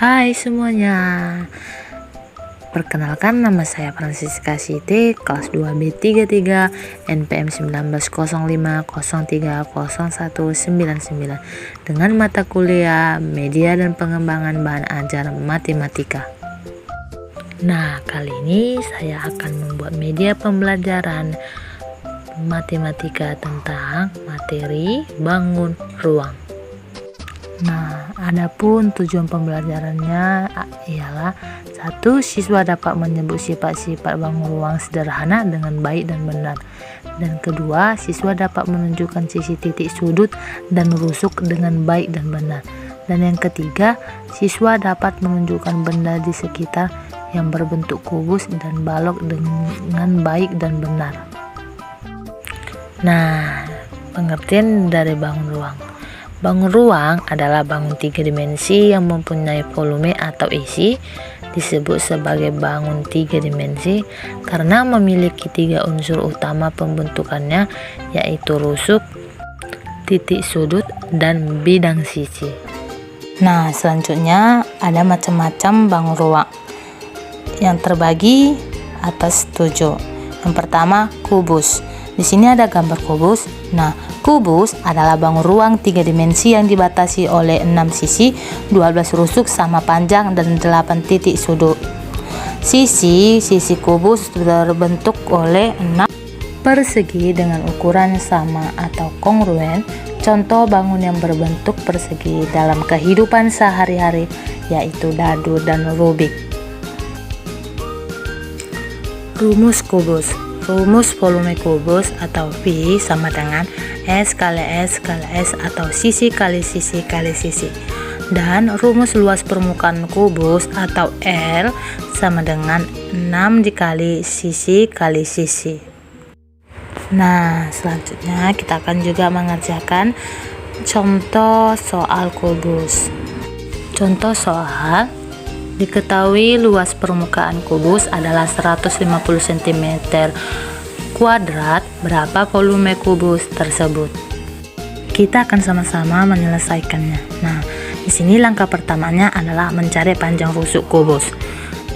Hai semuanya, perkenalkan nama saya Francisca Siti, kelas 2B33, NPM 1905030199 dengan mata kuliah Media dan Pengembangan Bahan Ajar Matematika. Nah, kali ini saya akan membuat media pembelajaran matematika tentang materi bangun ruang. Nah, adapun tujuan pembelajarannya ialah 1. Siswa dapat menyebut sifat-sifat bangun ruang sederhana dengan baik dan benar. Dan kedua, siswa dapat menunjukkan sisi titik sudut dan rusuk dengan baik dan benar. Dan yang ketiga, siswa dapat menunjukkan benda di sekitar yang berbentuk kubus dan balok dengan baik dan benar. Nah, pengertian dari bangun ruang. Bangun ruang adalah bangun 3 dimensi yang mempunyai volume atau isi. Disebut sebagai bangun 3 dimensi karena memiliki 3 unsur utama pembentukannya, yaitu rusuk, titik sudut, dan bidang sisi. Nah, selanjutnya ada macam-macam bangun ruang yang terbagi atas 7. Yang pertama, kubus. Di sini ada gambar kubus. Nah, kubus adalah bangun ruang 3 dimensi yang dibatasi oleh 6 sisi, 12 rusuk sama panjang, dan 8 titik sudut. Sisi kubus terbentuk oleh 6 persegi dengan ukuran sama atau kongruen. Contoh bangun yang berbentuk persegi dalam kehidupan sehari-hari yaitu dadu dan rubik. Rumus kubus. Rumus volume kubus atau V sama dengan S kali S kali S atau sisi kali sisi kali sisi. Dan rumus luas permukaan kubus atau L sama dengan 6 dikali sisi kali sisi. Nah, selanjutnya kita akan juga mengerjakan contoh soal kubus. Contoh soal: diketahui luas permukaan kubus adalah 150 cm kuadrat, berapa volume kubus tersebut? Kita akan sama-sama menyelesaikannya. Nah, di sini langkah pertamanya adalah mencari panjang rusuk kubus.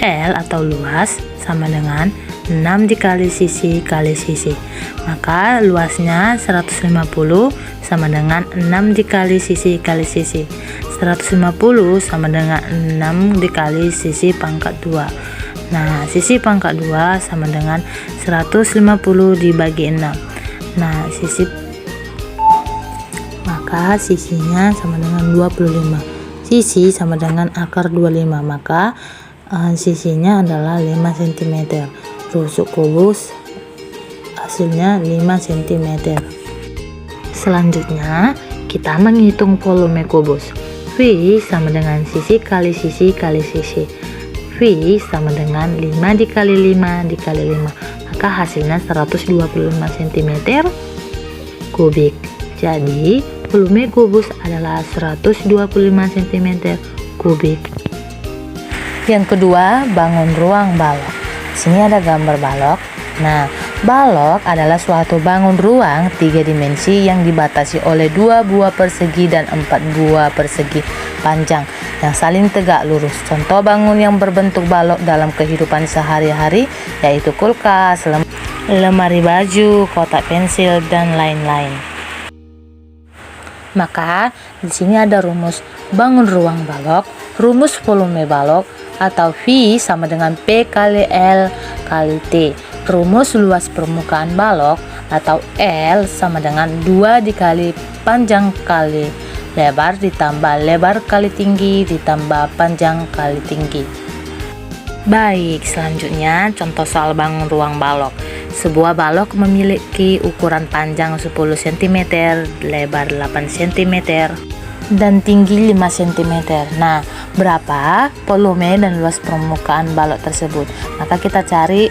L atau luas sama dengan 6 dikali sisi kali sisi. Maka luasnya 150 sama dengan 6 dikali sisi kali sisi. 150 sama dengan 6 dikali sisi pangkat 2. Nah, sisi pangkat 2 sama dengan 150 dibagi 6. Nah, maka sisinya sama dengan 25. Sisi sama dengan akar 25, maka sisinya adalah 5 cm. Rusuk kubus hasilnya 5 cm. Selanjutnya, kita menghitung volume kubus. V sama dengan sisi kali sisi kali sisi. V sama dengan 5 dikali 5 dikali 5. Maka hasilnya 125 cm kubik. Jadi, volume kubus adalah 125 cm kubik. Yang kedua, bangun ruang balok. Di sini ada gambar balok. Nah, balok adalah suatu bangun ruang 3 dimensi yang dibatasi oleh 2 buah persegi dan 4 buah persegi panjang yang saling tegak lurus. Contoh bangun yang berbentuk balok dalam kehidupan sehari-hari yaitu kulkas, lemari baju, kotak pensil, dan lain-lain. Maka di sini ada rumus bangun ruang balok, rumus volume balok atau V sama dengan P kali L kali T. Rumus luas permukaan balok atau L sama dengan 2 dikali panjang kali lebar ditambah lebar kali tinggi ditambah panjang kali tinggi. Baik, selanjutnya contoh soal bangun ruang balok. Sebuah balok memiliki ukuran panjang 10 cm, lebar 8 cm, dan tinggi 5 cm. Nah, berapa volume dan luas permukaan balok tersebut? Maka kita cari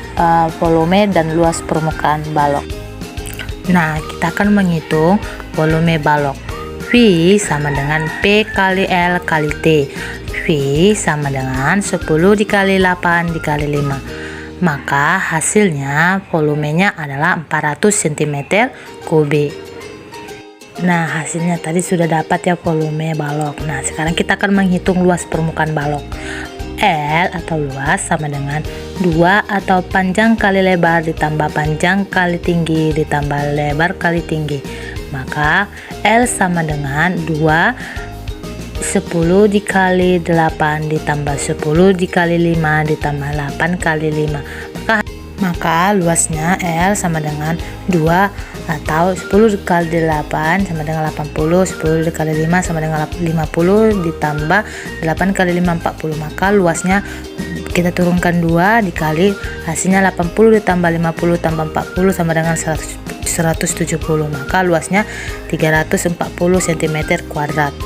volume dan luas permukaan balok. Nah, kita akan menghitung volume balok. V sama dengan P kali L kali T. V sama dengan 10 dikali 8 dikali 5. Maka hasilnya volumenya adalah 400 cm kubik. Nah, hasilnya tadi sudah dapat ya volume balok. Nah, sekarang kita akan menghitung luas permukaan balok. L atau luas sama dengan 2 atau panjang kali lebar ditambah panjang kali tinggi ditambah lebar kali tinggi. Maka L sama dengan 2 10 dikali 8 ditambah 10 dikali 5 ditambah 8 kali 5. Maka luasnya L sama dengan 2 atau 10 dikali 8 sama dengan 80, 10 dikali 5 sama dengan 50 ditambah 8 kali 5 40. Maka luasnya kita turunkan 2 dikali hasilnya 80 ditambah 50 tambah 40 sama dengan 170. Maka luasnya 340 cm kuadrat.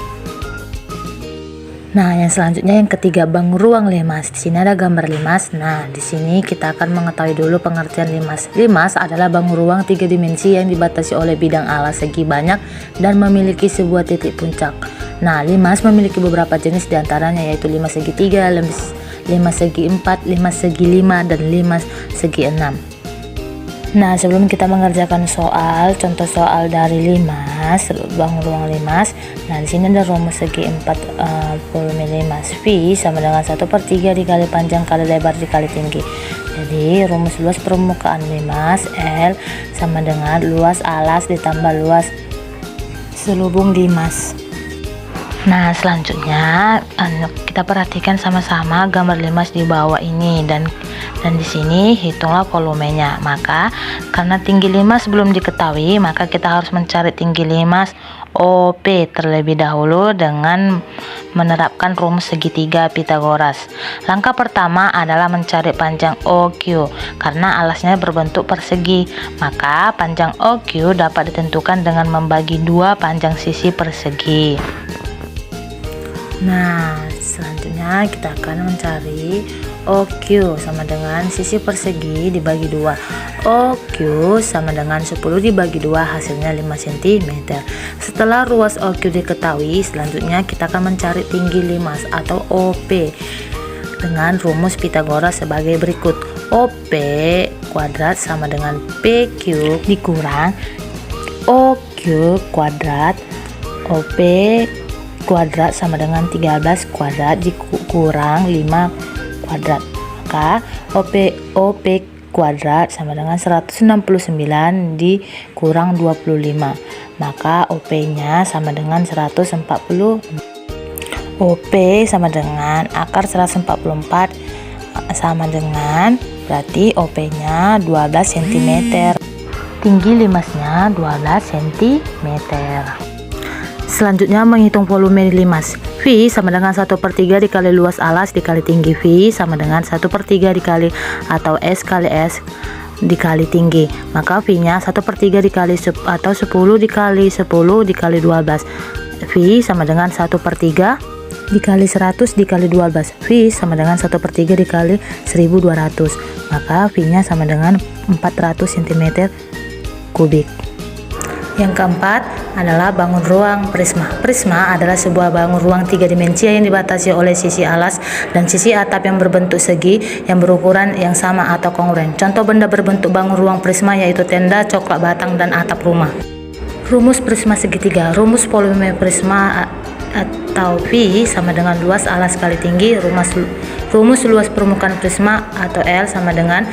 Nah, yang selanjutnya yang ketiga, bangun ruang limas. Di sini ada gambar limas. Nah, di sini kita akan mengetahui dulu pengertian limas. Limas adalah bangun ruang 3 dimensi yang dibatasi oleh bidang alas segi banyak dan memiliki sebuah titik puncak. Nah, limas memiliki beberapa jenis diantaranya yaitu limas segi 3, limas segi 4, limas segi 5, dan limas segi 6. Nah, sebelum kita mengerjakan contoh soal dari limas, bangun ruang limas. Nah, di sini ada rumus segi 4 volume limas. V sama dengan 1/3 dikali panjang kali lebar dikali tinggi. Jadi, rumus luas permukaan limas L sama dengan luas alas ditambah luas selubung limas. Nah, selanjutnya kita perhatikan sama-sama gambar limas di bawah ini dan di sini hitunglah volumenya. Maka karena tinggi limas belum diketahui, maka kita harus mencari tinggi limas OP terlebih dahulu dengan menerapkan rumus segitiga Pythagoras. Langkah pertama adalah mencari panjang OQ. Karena alasnya berbentuk persegi, maka panjang OQ dapat ditentukan dengan membagi 2 panjang sisi persegi. Nah, selanjutnya kita akan mencari OQ sama dengan sisi persegi dibagi 2. OQ sama dengan 10 dibagi 2, hasilnya 5 cm. Setelah ruas OQ diketahui, selanjutnya kita akan mencari tinggi limas atau OP dengan rumus Pythagoras sebagai berikut. OP kuadrat sama dengan PQ dikurang OQ kuadrat OP kuadrat sama dengan 13 kuadrat dikurang 5 kuadrat. Maka OP kuadrat sama dengan 169 dikurang 25. Maka OP nya sama dengan 140. OP sama dengan akar 144 sama dengan berarti OP nya 12 cm. Tinggi limasnya 12 cm. Selanjutnya menghitung volume limas. V sama dengan 1/3 dikali luas alas dikali tinggi. V sama dengan 1/3 dikali atau S kali S dikali tinggi. Maka V nya 1/3 dikali atau 10 dikali 10 dikali 12. V sama dengan 1/3 dikali 100 dikali 12. V sama dengan 1/3 dikali 1200. Maka V nya sama dengan 400 cm kubik. Yang keempat adalah bangun ruang prisma. Prisma adalah sebuah bangun ruang 3 dimensi yang dibatasi oleh sisi alas dan sisi atap yang berbentuk segi yang berukuran yang sama atau kongruent. Contoh benda berbentuk bangun ruang prisma yaitu tenda, coklak batang, dan atap rumah. Rumus prisma segitiga. Rumus volume prisma atau V sama dengan luas alas kali tinggi. Rumus luas permukaan prisma atau L sama dengan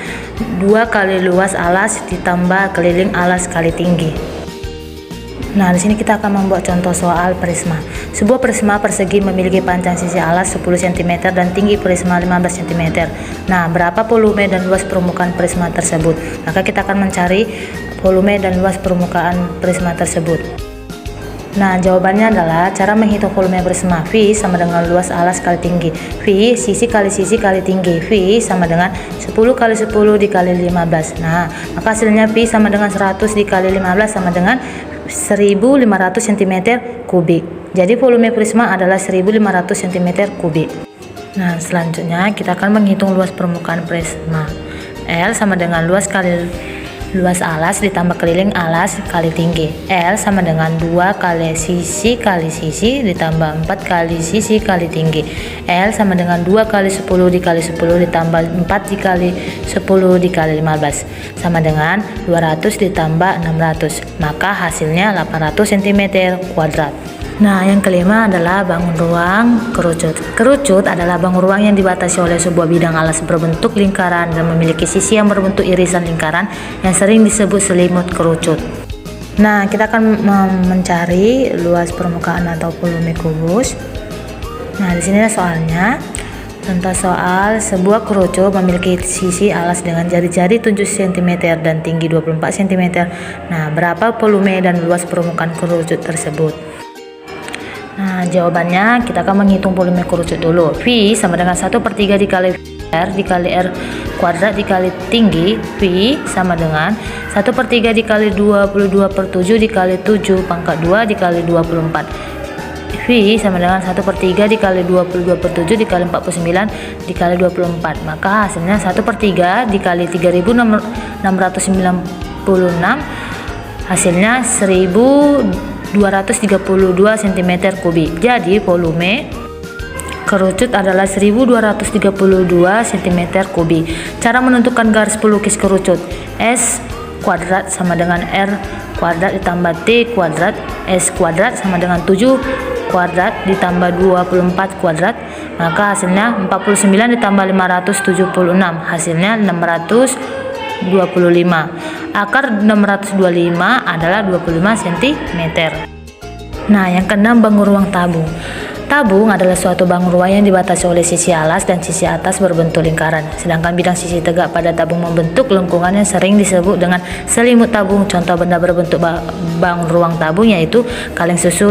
2 kali luas alas ditambah keliling alas kali tinggi. Nah, di sini kita akan membuat contoh soal prisma. Sebuah prisma persegi memiliki panjang sisi alas 10 cm dan tinggi prisma 15 cm. Nah, berapa volume dan luas permukaan prisma tersebut? Maka kita akan mencari volume dan luas permukaan prisma tersebut. Nah, jawabannya adalah cara menghitung volume prisma. V sama dengan luas alas kali tinggi. V sisi kali tinggi. V sama dengan 10 kali 10 dikali 15. Nah, maka hasilnya V sama dengan 100 dikali 15 sama dengan 1500 cm kubik. Jadi volume prisma adalah 1500 cm kubik. Nah, selanjutnya kita akan menghitung luas permukaan prisma. L sama dengan luas kali luas alas ditambah keliling alas kali tinggi. L sama dengan 2 kali sisi ditambah 4 kali sisi kali tinggi. L sama dengan 2 kali 10 dikali 10 ditambah 4 dikali 10 dikali 15 sama dengan 200 ditambah 600. Maka hasilnya 800 cm kuadrat. Nah, yang kelima adalah bangun ruang kerucut. Kerucut adalah bangun ruang yang dibatasi oleh sebuah bidang alas berbentuk lingkaran dan memiliki sisi yang berbentuk irisan lingkaran yang sering disebut selimut kerucut. Nah, kita akan mencari luas permukaan atau volume kubus. Nah, di sini ada soalnya. Contoh soal, sebuah kerucut memiliki sisi alas dengan jari-jari 7 cm dan tinggi 24 cm. Nah, berapa volume dan luas permukaan kerucut tersebut? Nah, jawabannya kita akan menghitung volume kerucut dulu. V sama dengan 1/3 dikali R dikali R kuadrat dikali tinggi. V sama dengan 1/3 dikali 22/7 dikali 7 pangkat 2 dikali 24. V sama dengan 1/3 dikali 22/7 dikali 49 dikali 24. Maka hasilnya 1/3 dikali 3696 hasilnya 1232 cm kubik. Jadi volume kerucut adalah 1232 cm kubik. Cara menentukan garis pelukis kerucut. S kuadrat sama dengan R kuadrat ditambah T kuadrat. S kuadrat sama dengan 7 kuadrat ditambah 24 kuadrat. Maka hasilnya 49 ditambah 576 hasilnya 625. Akar 625 adalah 25 cm. Nah, yang keenam, bangun ruang tabung. Tabung adalah suatu bangun ruang yang dibatasi oleh sisi alas dan sisi atas berbentuk lingkaran. Sedangkan bidang sisi tegak pada tabung membentuk lengkungan yang sering disebut dengan selimut tabung. Contoh benda berbentuk bangun ruang tabung yaitu kaleng susu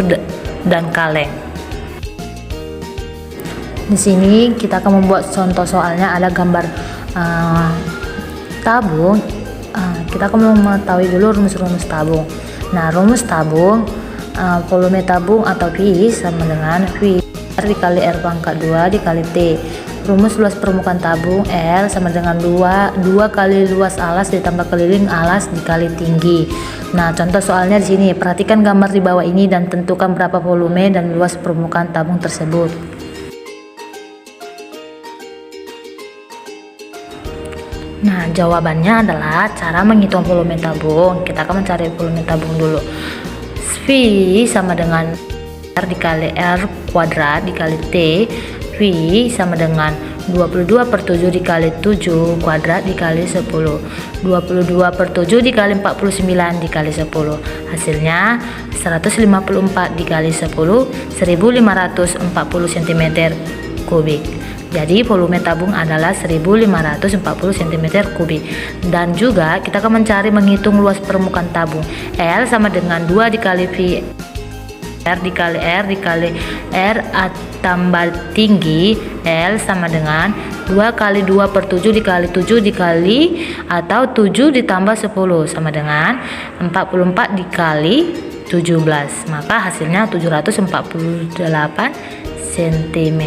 dan kaleng. Di sini kita akan membuat contoh soalnya, ada gambar tabung. Kita akan mengetahui dulu rumus-rumus tabung. Nah, rumus tabung, volume tabung atau V sama dengan V R dikali R pangkat 2 dikali T. Rumus luas permukaan tabung L sama dengan 2 kali luas alas ditambah keliling alas dikali tinggi. Nah, contoh soalnya di sini, perhatikan gambar di bawah ini dan tentukan berapa volume dan luas permukaan tabung tersebut. Nah, jawabannya adalah cara menghitung volume tabung. Kita akan mencari volume tabung dulu. V sama dengan R dikali R kuadrat dikali T. V sama dengan 22/7 dikali 7 kuadrat dikali 10. 22/7 dikali 49 dikali 10. Hasilnya 154 dikali 10, 1540 cm kubik. Jadi volume tabung adalah 1540 cm kubik. Dan juga kita akan mencari menghitung luas permukaan tabung. L sama dengan 2 dikali V R dikali R dikali R tambah tinggi. L sama dengan 2 kali 2/7 dikali 7 dikali atau 7 ditambah 10 sama dengan 44 dikali 17. Maka hasilnya 748 cm.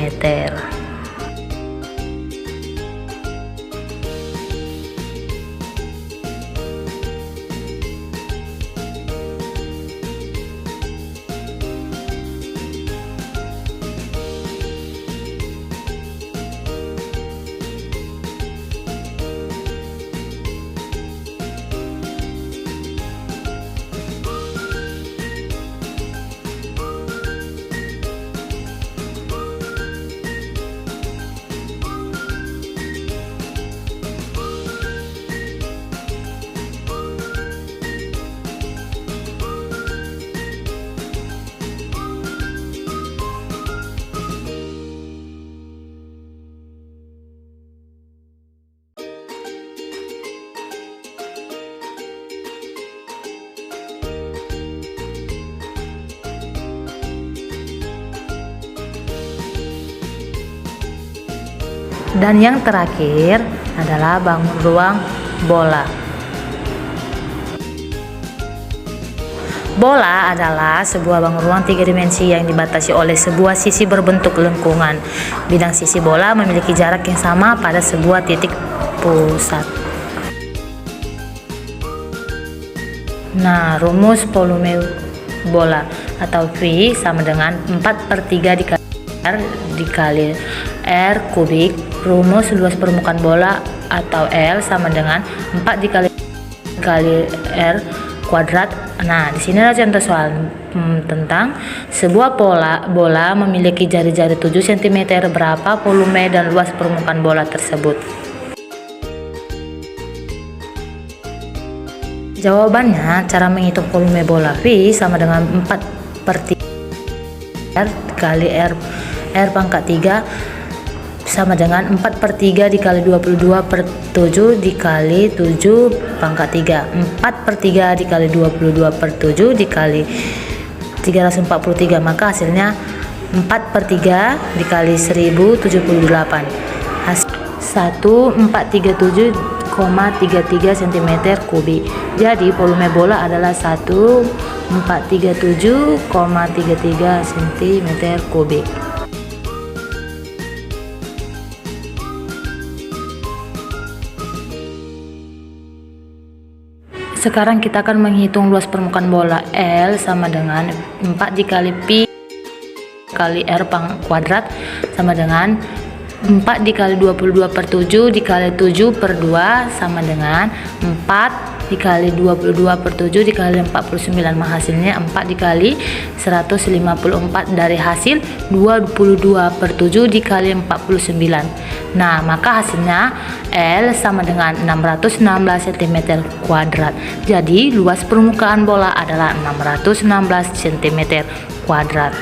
Dan yang terakhir adalah bangun ruang bola. Bola adalah sebuah bangun ruang 3 dimensi yang dibatasi oleh sebuah sisi berbentuk lengkungan. Bidang sisi bola memiliki jarak yang sama pada sebuah titik pusat. Nah, rumus volume bola atau V sama dengan 4/3 dikali R kubik. Rumus luas permukaan bola atau L sama dengan 4 dikali R kuadrat. Nah, di sini ada contoh soal tentang sebuah bola memiliki jari-jari 7 cm. Berapa volume dan luas permukaan bola tersebut? Jawabannya, cara menghitung volume bola V sama dengan 4/3 R dikali R pangkat 3 sama dengan 4/3 dikali 22/7 dikali 7 pangkat 3. 4/3 dikali 22/7 dikali 343, maka hasilnya 4/3 dikali 1078. 1437,33 cm kubik. Jadi volume bola adalah 1437,33 cm kubik. Sekarang kita akan menghitung luas permukaan bola. L sama dengan 4 dikali pi kali R kuadrat sama dengan 4 dikali 22/7 dikali 7/2 sama dengan 4 dikali 22/7 dikali 49. Maka hasilnya 4 dikali 154 dari hasil 22/7 dikali 49. Nah, maka hasilnya L sama dengan 616 cm kuadrat. Jadi luas permukaan bola adalah 616 cm kuadrat.